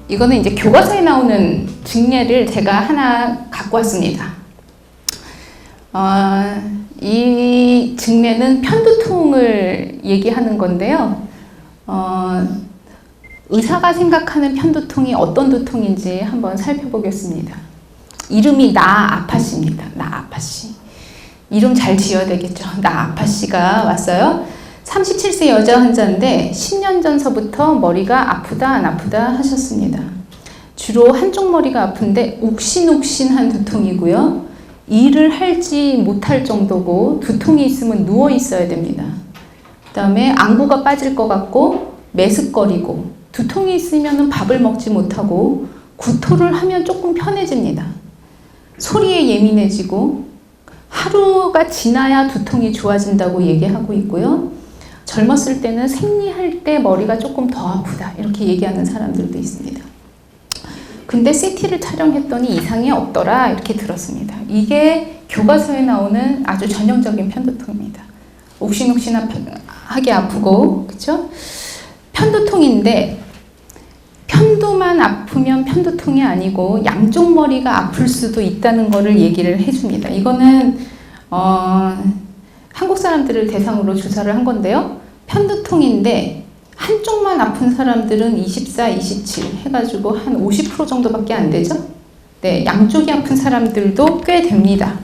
이거는 이제 교과서에 나오는 증례를 제가 하나 갖고 왔습니다. 이 증례는 편두통을 얘기하는 건데요. 의사가 생각하는 편두통이 어떤 두통인지 한번 살펴보겠습니다. 이름이 나아파씨입니다. 나아파씨. 이름 잘 지어야 되겠죠. 나아파씨가 왔어요. 37세 여자 환자인데 10년 전서부터 머리가 아프다 안 아프다 하셨습니다. 주로 한쪽 머리가 아픈데 욱신욱신한 두통이고요. 일을 할지 못할 정도고 두통이 있으면 누워 있어야 됩니다. 그 다음에 안구가 빠질 것 같고 메스꺼리고 두통이 있으면 밥을 먹지 못하고 구토를 하면 조금 편해집니다. 소리에 예민해지고 하루가 지나야 두통이 좋아진다고 얘기하고 있고요. 젊었을 때는 생리할 때 머리가 조금 더 아프다 이렇게 얘기하는 사람들도 있습니다. 근데 CT를 촬영했더니 이상이 없더라 이렇게 들었습니다. 이게 교과서에 나오는 아주 전형적인 편두통입니다. 욱신욱신하게 아프고, 그렇죠? 편두통인데 편두만 아프면 편두통이 아니고 양쪽 머리가 아플 수도 있다는 것을 얘기를 해줍니다. 이거는 한국 사람들을 대상으로 조사를 한 건데요. 편두통인데 한쪽만 아픈 사람들은 24, 27 해가지고 한 50% 정도밖에 안 되죠. 네, 양쪽이 아픈 사람들도 꽤 됩니다.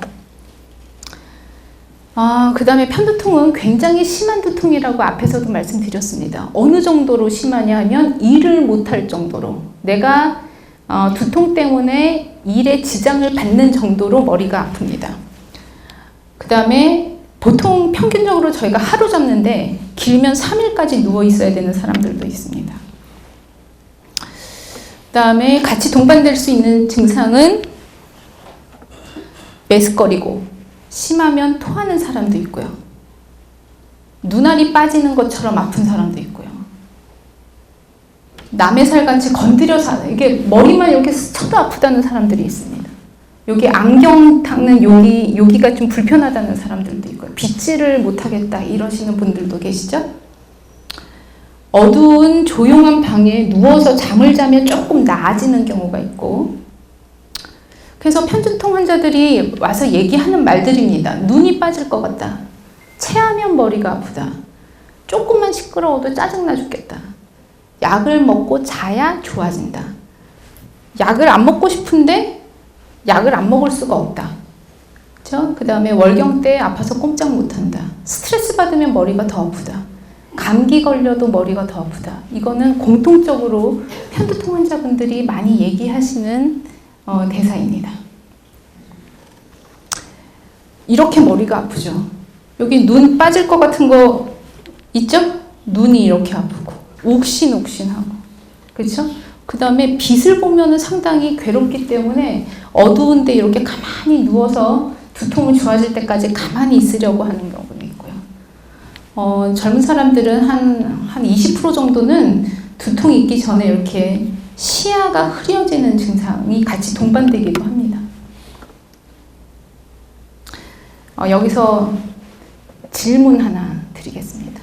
그 다음에 편두통은 굉장히 심한 두통이라고 앞에서도 말씀드렸습니다. 어느 정도로 심하냐 하면 일을 못할 정도로, 내가 두통 때문에 일에 지장을 받는 정도로 머리가 아픕니다. 그 다음에 보통 평균적으로 저희가 하루 잡는데 길면 3일까지 누워 있어야 되는 사람들도 있습니다. 그 다음에 같이 동반될 수 있는 증상은 메스꺼리고 심하면 토하는 사람도 있고요. 눈알이 빠지는 것처럼 아픈 사람도 있고요. 남의 살같이 건드려서 이게 머리만 이렇게 스쳐도 아프다는 사람들이 있습니다. 여기 안경 닦는 여기가 좀 불편하다는 사람들도 있고요. 빗질을 못하겠다 이러시는 분들도 계시죠? 어두운 조용한 방에 누워서 잠을 자면 조금 나아지는 경우가 있고, 그래서 편두통 환자들이 와서 얘기하는 말들입니다. 눈이 빠질 것 같다. 체하면 머리가 아프다. 조금만 시끄러워도 짜증나 죽겠다. 약을 먹고 자야 좋아진다. 약을 안 먹고 싶은데 약을 안 먹을 수가 없다. 그렇죠? 그 다음에 월경 때 아파서 꼼짝 못한다. 스트레스 받으면 머리가 더 아프다. 감기 걸려도 머리가 더 아프다. 이거는 공통적으로 편두통 환자분들이 많이 얘기하시는 대사입니다. 이렇게 머리가 아프죠. 여기 눈 빠질 것 같은 거 있죠? 눈이 이렇게 아프고 욱신욱신하고, 그렇죠? 그 다음에 빛을 보면은 상당히 괴롭기 때문에 어두운데 이렇게 가만히 누워서 두통이 좋아질 때까지 가만히 있으려고 하는 경우도 있고요. 젊은 사람들은 한 20% 정도는 두통이 있기 전에 이렇게 시야가 흐려지는 증상이 같이 동반되기도 합니다. 여기서 질문 하나 드리겠습니다.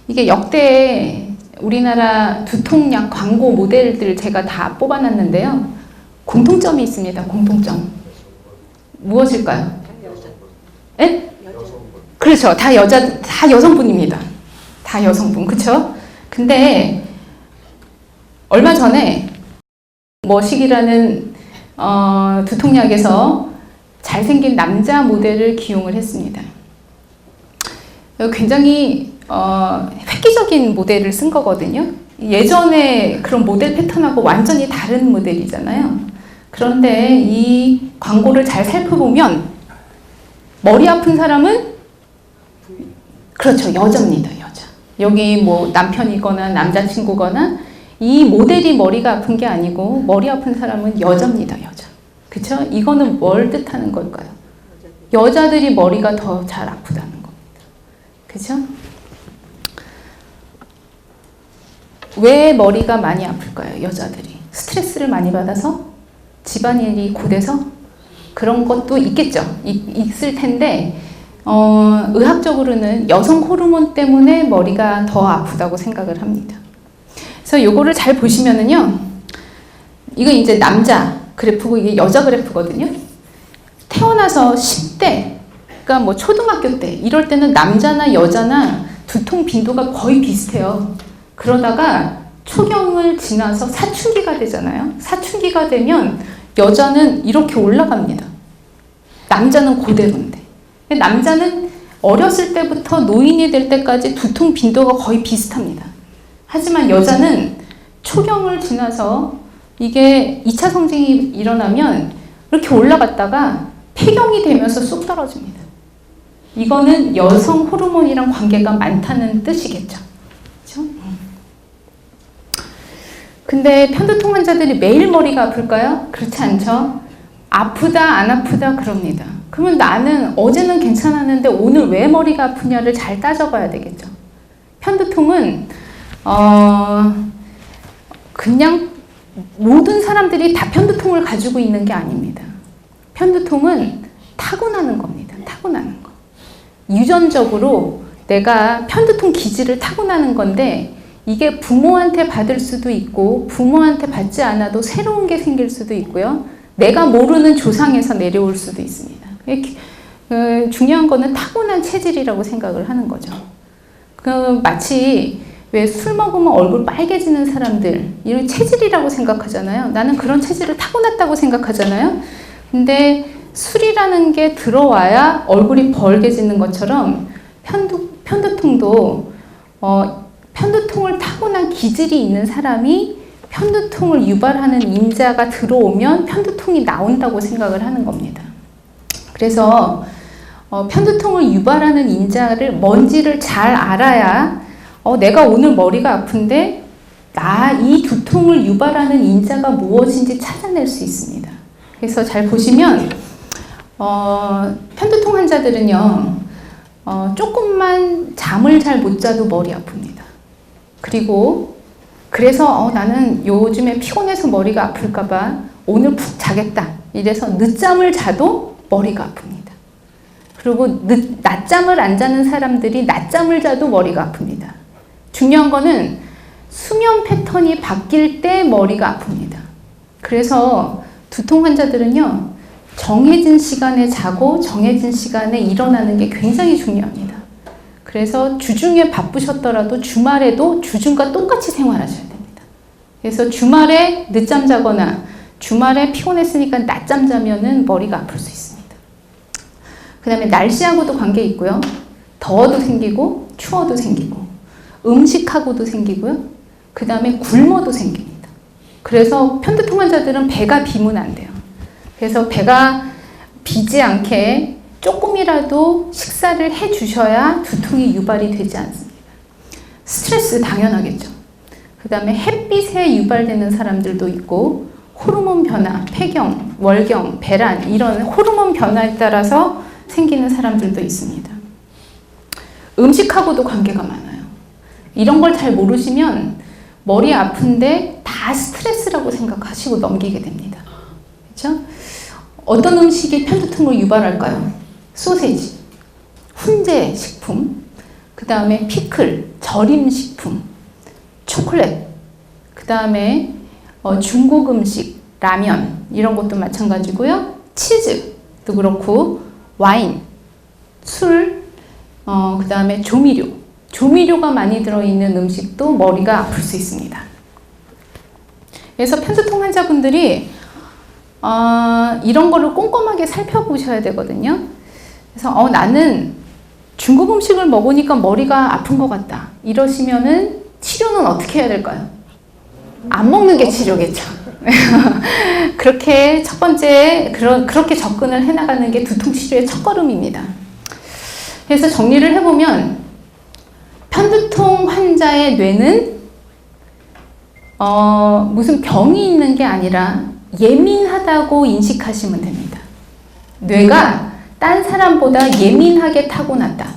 이게 역대 우리나라 두통약 광고 모델들 제가 다 뽑아놨는데요. 공통점이 있습니다. 공통점. 무엇일까요? 예? 그렇죠. 다 여성분입니다. 다 여성분. 그렇죠? 근데 얼마 전에 머식이라는 두통약에서 잘생긴 남자 모델을 기용을 했습니다. 굉장히 획기적인 모델을 쓴 거거든요. 예전에 그런 모델 패턴하고 완전히 다른 모델이잖아요. 그런데 이 광고를 잘 살펴보면 머리 아픈 사람은 그렇죠. 여자입니다. 여자. 여기 뭐 남편이거나 남자친구거나 이 모델이 머리가 아픈 게 아니고 머리 아픈 사람은 여자입니다. 여자. 그쵸? 이거는 뭘 뜻하는 걸까요? 여자들이 머리가 더 잘 아프다는 겁니다. 그죠? 왜 머리가 많이 아플까요? 여자들이. 스트레스를 많이 받아서? 집안일이 고돼서? 그런 것도 있겠죠. 있을 텐데 의학적으로는 여성 호르몬 때문에 머리가 더 아프다고 생각을 합니다. 그래서 그래서 요거를 잘 보시면은요, 이거 이제 남자 그래프고 이게 여자 그래프거든요. 태어나서 10대, 그러니까 뭐 초등학교 때 이럴 때는 남자나 여자나 두통 빈도가 거의 비슷해요. 그러다가 초경을 지나서 사춘기가 되잖아요. 사춘기가 되면 여자는 이렇게 올라갑니다. 남자는 그대로인데. 남자는 어렸을 때부터 노인이 될 때까지 두통 빈도가 거의 비슷합니다. 하지만 여자는 초경을 지나서 이게 2차 성징이 일어나면 이렇게 올라갔다가 폐경이 되면서 쑥 떨어집니다. 이거는 여성 호르몬이랑 관계가 많다는 뜻이겠죠. 그렇죠? 근데 편두통 환자들이 매일 머리가 아플까요? 그렇지 않죠. 아프다 안 아프다 그럽니다. 그러면 나는 어제는 괜찮았는데 오늘 왜 머리가 아프냐를 잘 따져봐야 되겠죠. 편두통은 그냥 모든 사람들이 다 편두통을 가지고 있는 게 아닙니다. 편두통은 타고나는 겁니다. 타고나는 거. 유전적으로 내가 편두통 기질을 타고나는 건데 이게 부모한테 받을 수도 있고 부모한테 받지 않아도 새로운 게 생길 수도 있고요. 내가 모르는 조상에서 내려올 수도 있습니다. 중요한 거는 타고난 체질이라고 생각을 하는 거죠. 마치 왜 술 먹으면 얼굴 빨개지는 사람들 이런 체질이라고 생각하잖아요. 나는 그런 체질을 타고났다고 생각하잖아요. 근데 술이라는 게 들어와야 얼굴이 벌게지는 것처럼 편두통도 편두통을 타고난 기질이 있는 사람이 편두통을 유발하는 인자가 들어오면 편두통이 나온다고 생각을 하는 겁니다. 그래서 편두통을 유발하는 인자를 뭔지를 잘 알아야 내가 오늘 머리가 아픈데 이 두통을 유발하는 인자가 무엇인지 찾아낼 수 있습니다. 그래서 잘 보시면 편두통 환자들은요 조금만 잠을 잘 못 자도 머리 아픕니다. 그리고 그래서 나는 요즘에 피곤해서 머리가 아플까봐 오늘 푹 자겠다 이래서 늦잠을 자도 머리가 아픕니다. 그리고 낮잠을 안 자는 사람들이 낮잠을 자도 머리가 아픕니다. 중요한 거는 수면 패턴이 바뀔 때 머리가 아픕니다. 그래서 두통 환자들은요 정해진 시간에 자고 정해진 시간에 일어나는 게 굉장히 중요합니다. 그래서 주중에 바쁘셨더라도 주말에도 주중과 똑같이 생활하셔야 됩니다. 그래서 주말에 늦잠 자거나 주말에 피곤했으니까 낮잠 자면은 머리가 아플 수 있습니다. 그 다음에 날씨하고도 관계 있고요. 더워도 생기고 추워도 생기고 음식하고도 생기고요. 그 다음에 굶어도 생깁니다. 그래서 편두통 환자들은 배가 비면 안 돼요. 그래서 배가 비지 않게 조금이라도 식사를 해 주셔야 두통이 유발이 되지 않습니다. 스트레스 당연하겠죠. 그 다음에 햇빛에 유발되는 사람들도 있고 호르몬 변화, 폐경, 월경, 배란 이런 호르몬 변화에 따라서 생기는 사람들도 있습니다. 음식하고도 관계가 많아요. 이런 걸 잘 모르시면 머리 아픈데 다 스트레스라고 생각하시고 넘기게 됩니다. 그렇죠? 어떤 음식이 편두통을 유발할까요? 소세지, 훈제 식품, 그 다음에 피클, 절임 식품, 초콜릿, 그 다음에 중국 음식, 라면 이런 것도 마찬가지고요. 치즈도 그렇고 와인, 술, 그 다음에 조미료가 많이 들어있는 음식도 머리가 아플 수 있습니다. 그래서 편두통 환자분들이 이런 거를 꼼꼼하게 살펴보셔야 되거든요. 그래서 나는 중국 음식을 먹으니까 머리가 아픈 것 같다. 이러시면은 치료는 어떻게 해야 될까요? 안 먹는 게 치료겠죠. 그렇게 첫 번째 그렇게 접근을 해나가는 게 두통 치료의 첫걸음입니다. 그래서 정리를 해보면 편두통 환자의 뇌는 무슨 병이 있는 게 아니라 예민하다고 인식하시면 됩니다. 뇌가 딴 사람보다 예민하게 타고났다.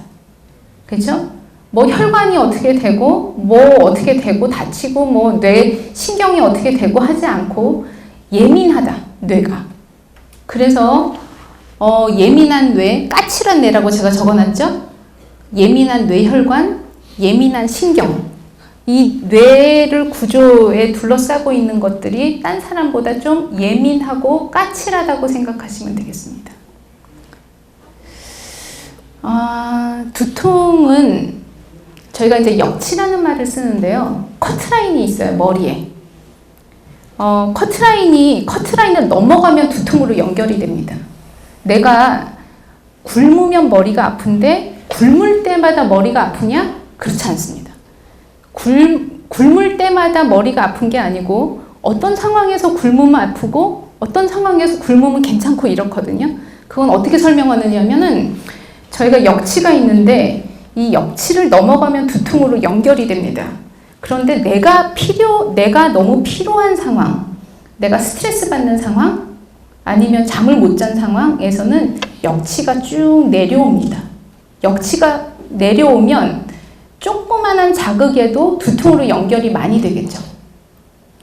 그렇죠? 뭐 혈관이 어떻게 되고 뭐 어떻게 되고 다치고 뭐 뇌 신경이 어떻게 되고 하지 않고 예민하다. 뇌가. 그래서 예민한 뇌, 까칠한 뇌라고 제가 적어놨죠? 예민한 뇌혈관, 예민한 신경 이 뇌를 구조에 둘러싸고 있는 것들이 딴 사람보다 좀 예민하고 까칠하다고 생각하시면 되겠습니다. 두통은 저희가 이제 역치라는 말을 쓰는데요. 커트라인이 있어요, 머리에. 커트라인을 넘어가면 두통으로 연결이 됩니다. 내가 굶으면 머리가 아픈데 굶을 때마다 머리가 아프냐? 그렇지 않습니다. 굶을 때마다 머리가 아픈 게 아니고 어떤 상황에서 굶으면 아프고 어떤 상황에서 굶으면 괜찮고 이렇거든요. 그건 어떻게 설명하느냐면은 저희가 역치가 있는데 이 역치를 넘어가면 두통으로 연결이 됩니다. 그런데 내가 너무 필요한 상황, 내가 스트레스 받는 상황, 아니면 잠을 못 잔 상황에서는 역치가 쭉 내려옵니다. 역치가 내려오면 조그만한 자극에도 두통으로 연결이 많이 되겠죠.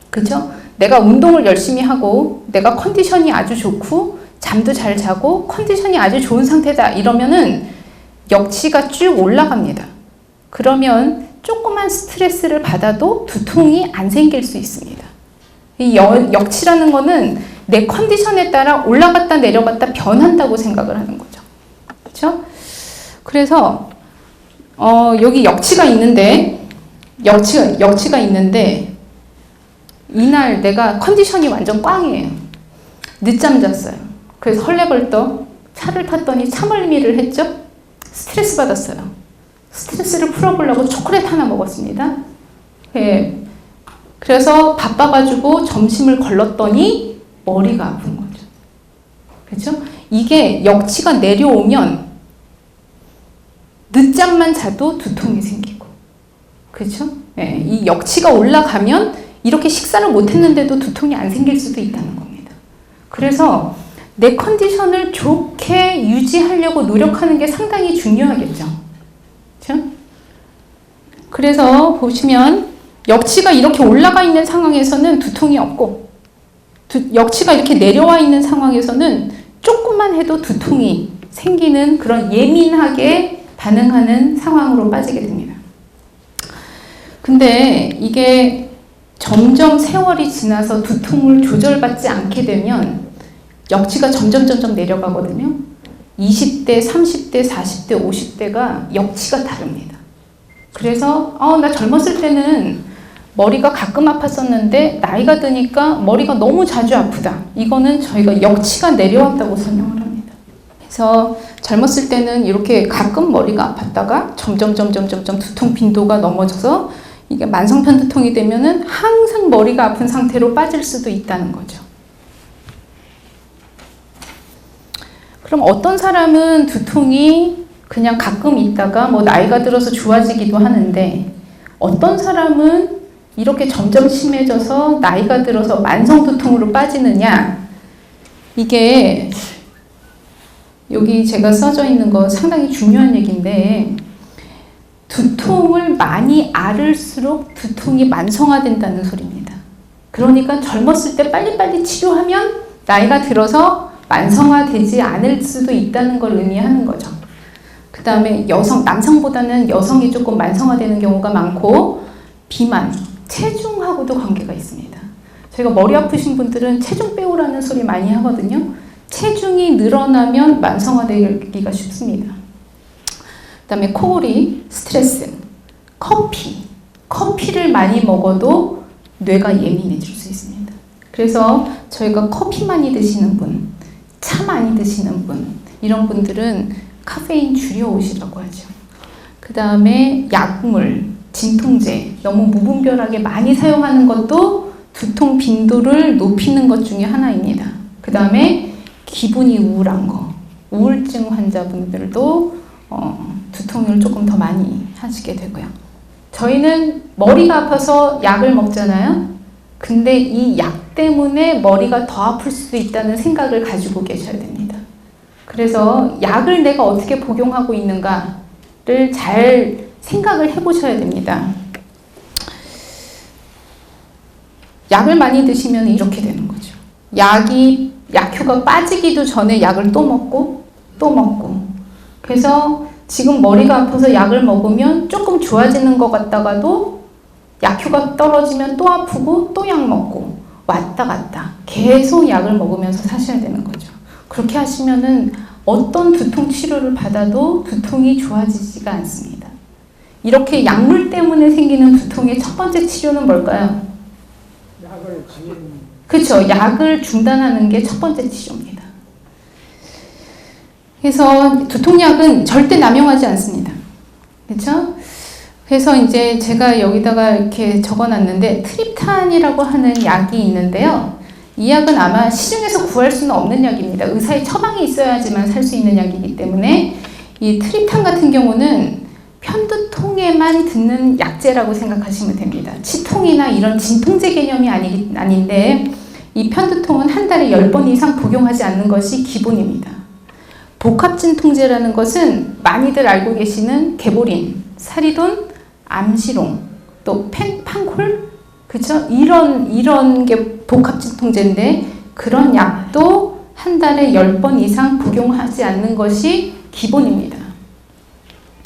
그죠? 내가 운동을 열심히 하고 내가 컨디션이 아주 좋고 잠도 잘 자고 컨디션이 아주 좋은 상태다 이러면은 역치가 쭉 올라갑니다. 그러면 조그만 스트레스를 받아도 두통이 안 생길 수 있습니다. 이 역치라는 거는 내 컨디션에 따라 올라갔다 내려갔다 변한다고 생각을 하는 거죠. 그렇죠? 그래서 여기 역치가 있는데 이날 내가 컨디션이 완전 꽝이에요. 늦잠 잤어요. 그래서 헐레벌떡 차를 탔더니 차멀미를 했죠. 스트레스 받았어요. 스트레스를 풀어보려고 초콜릿 하나 먹었습니다. 네. 그래서 바빠가지고 점심을 걸렀더니 머리가 아픈 거죠. 그렇죠? 이게 역치가 내려오면 늦잠만 자도 두통이 생기고, 그렇죠? 네. 이 역치가 올라가면 이렇게 식사를 못했는데도 두통이 안 생길 수도 있다는 겁니다. 그래서 내 컨디션을 좋게 유지하려고 노력하는 게 상당히 중요하겠죠. 그렇죠? 그래서 보시면 역치가 이렇게 올라가 있는 상황에서는 두통이 없고 역치가 이렇게 내려와 있는 상황에서는 조금만 해도 두통이 생기는 그런 예민하게 반응하는 상황으로 빠지게 됩니다. 근데 이게 점점 세월이 지나서 두통을 조절받지 않게 되면 역치가 점점 내려가거든요. 20대, 30대, 40대, 50대가 역치가 다릅니다. 그래서 나 젊었을 때는 머리가 가끔 아팠었는데 나이가 드니까 머리가 너무 자주 아프다. 이거는 저희가 역치가 내려왔다고 설명을 합니다. 그래서 젊었을 때는 이렇게 가끔 머리가 아팠다가 점점 두통 빈도가 넘어져서 이게 만성편 두통이 되면은 항상 머리가 아픈 상태로 빠질 수도 있다는 거죠. 그럼 어떤 사람은 두통이 그냥 가끔 있다가 뭐 나이가 들어서 좋아지기도 하는데 어떤 사람은 이렇게 점점 심해져서 나이가 들어서 만성 두통으로 빠지느냐? 이게 여기 제가 써져 있는 거 상당히 중요한 얘기인데 두통을 많이 앓을수록 두통이 만성화된다는 소리입니다. 그러니까 젊었을 때 빨리빨리 치료하면 나이가 들어서 만성화되지 않을 수도 있다는 걸 의미하는 거죠. 그 다음에 남성보다는 여성이 조금 만성화되는 경우가 많고 비만, 체중하고도 관계가 있습니다. 저희가 머리 아프신 분들은 체중 빼오라는 소리 많이 하거든요. 체중이 늘어나면 만성화되기가 쉽습니다. 그 다음에 코골이, 스트레스, 커피를 많이 먹어도 뇌가 예민해질 수 있습니다. 그래서 저희가 커피 많이 드시는 분, 차 많이 드시는 분, 이런 분들은 카페인 줄여오시라고 하죠. 그 다음에 약물, 진통제 너무 무분별하게 많이 사용하는 것도 두통 빈도를 높이는 것 중에 하나입니다. 그 다음에 기분이 우울한 거, 우울증 환자분들도 두통을 조금 더 많이 하시게 되고요. 저희는 머리가 아파서 약을 먹잖아요. 근데 이 약 때문에 머리가 더 아플 수도 있다는 생각을 가지고 계셔야 됩니다. 그래서 약을 내가 어떻게 복용하고 있는가를 잘 생각을 해보셔야 됩니다. 약을 많이 드시면 이렇게 되는 거죠. 약효가 빠지기도 전에 약을 또 먹고 그래서 지금 머리가 아파서 약을 먹으면 조금 좋아지는 것 같다가도 약효가 떨어지면 또 아프고 또 약 먹고 왔다 갔다 계속 약을 먹으면서 사셔야 되는 거죠. 그렇게 하시면은 어떤 두통 치료를 받아도 두통이 좋아지지가 않습니다. 이렇게 약물 때문에 생기는 두통의 첫 번째 치료는 뭘까요? 그렇죠. 약을 중단하는 게 첫 번째 치료입니다. 그래서 두통약은 절대 남용하지 않습니다. 그렇죠? 그래서 이제 제가 여기다가 이렇게 적어놨는데 트립탄이라고 하는 약이 있는데요. 이 약은 아마 시중에서 구할 수는 없는 약입니다. 의사의 처방이 있어야지만 살 수 있는 약이기 때문에 이 트립탄 같은 경우는 편두통에만 듣는 약제라고 생각하시면 됩니다. 치통이나 이런 진통제 개념이 아닌데 이 편두통은 한 달에 10번 이상 복용하지 않는 것이 기본입니다. 복합진통제라는 것은 많이들 알고 계시는 개보린, 사리돈, 암시롱, 또 판콜, 그쵸? 이런 게 복합진통제인데 그런 약도 한 달에 10번 이상 복용하지 않는 것이 기본입니다.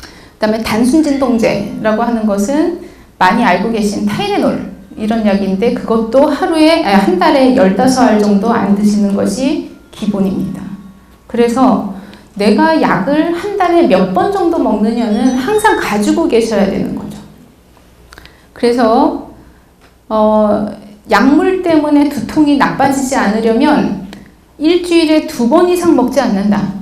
그 다음에 단순진통제라고 하는 것은 많이 알고 계신 타이레놀 이런 약인데 그것도 한 달에 15알 정도 안 드시는 것이 기본입니다. 그래서 내가 약을 한 달에 몇 번 정도 먹느냐는 항상 가지고 계셔야 되는 거죠. 그래서 약물 때문에 두통이 나빠지지 않으려면 일주일에 2번 이상 먹지 않는다.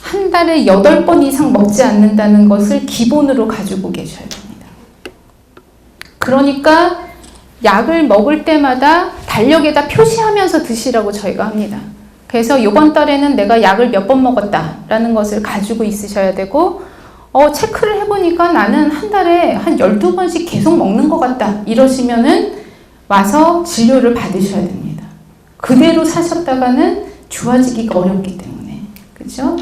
한 달에 8번 이상 먹지 않는다는 것을 기본으로 가지고 계셔야 됩니다. 그러니까 약을 먹을 때마다 달력에다 표시하면서 드시라고 저희가 합니다. 그래서 이번 달에는 내가 약을 몇 번 먹었다라는 것을 가지고 있으셔야 되고 체크를 해보니까 나는 한 달에 한 12번씩 계속 먹는 것 같다 이러시면은 와서 진료를 받으셔야 됩니다. 그대로 사셨다가는 좋아지기가 어렵기 때문에 그렇죠?